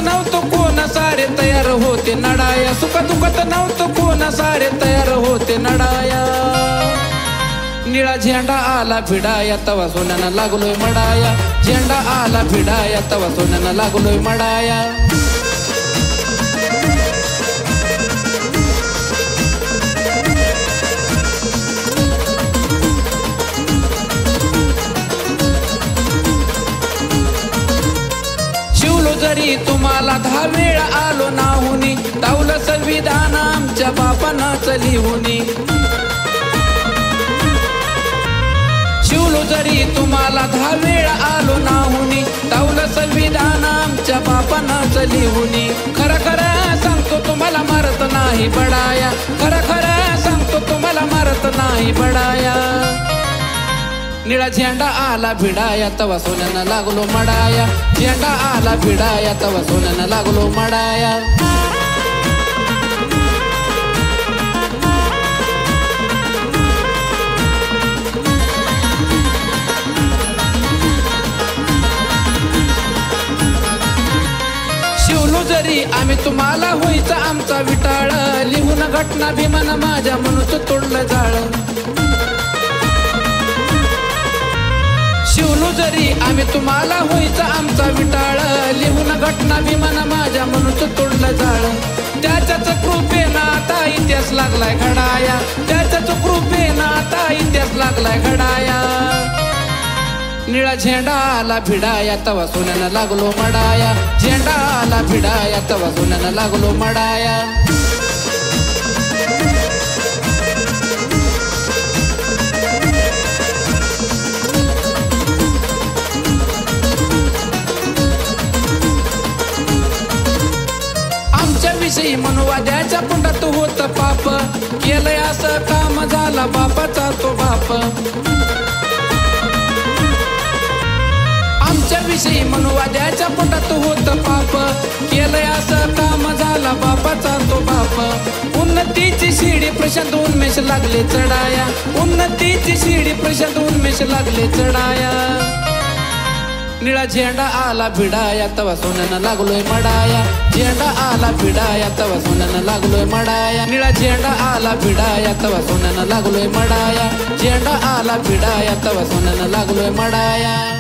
नव्हतं कोण सारे तयार होते नडाया सुखदुःखात नव्हतं कोण सारे तयार होते नडाया निळा झेंडा आला भिडाया तवा सोन्यानं लागलोय मडाया झेंडा आला भिडाया तवा सोन्यानं लागलोय मडाया जरी तुम्हाला 10 वेळा आलो नाहुनी तावलं संविधान आमच्या बापानंच लिहुनी शिवलो जरी तुम्हाला 10 वेळा आलो नाहुनी तावलं संविधान आमच्या बापानंच लिहुनी खरं खरं सांगतो तुम्हाला मारत नाही बडाया खरं खरं सांगतो तुम्हाला मारत नाही बडाया निळा झेंडा आला भिडाया तवा सोन्यानं लागलो मडाया झेंडा आला भिडाया तवा सोन्यानं लागलो मडाया शिवलो जरी आम्ही तुम्हाला होईचा आमचा विटाळ लिहून घटना भीमान माझ्या मनुचं तोडलं जाळ शिवलो जरी आम्ही तुम्हाला होईचा आमचा विटाळ लिहून घटना विमान माझ्या मनुचं तोडलं जाळ त्याच्याच कृपेनं आता इतिहास लागलाय घडाया त्याच्याच कृपेनं आता इतिहास लागलाय घडाया निळा झेंडा आला भिडाया तवा सोन्यानं लागलो मडाया झेंडा आला भिडाया तवा सोन्यानं लागलो मडाया विषयी मनुवाद्याच्या पुंडात होत पाप केलंय असं काम झाला बापाचा तो बाप आमच्या विषयी मनुवाद्याच्या पुंडात होत पाप केलंय असं काम झाला बापाचा तो बाप उन्नतीची शिडी प्रशांत उन्मेष लागले चढाया उन्नतीची शिडी प्रशांत उन्मेष लागले चढाया निळा झेंडा आला भिडाया तवा सोन्यानं लागलोय मडाया झेंडा आला भिडाया तवा सोन्यानं लागलोय मडाया निळा झेंडा आला भिडाया तवा सोन्यानं लागलोय मडाया झेंडा आला भिडाया तवा सोन्यानं लागलोय मडाया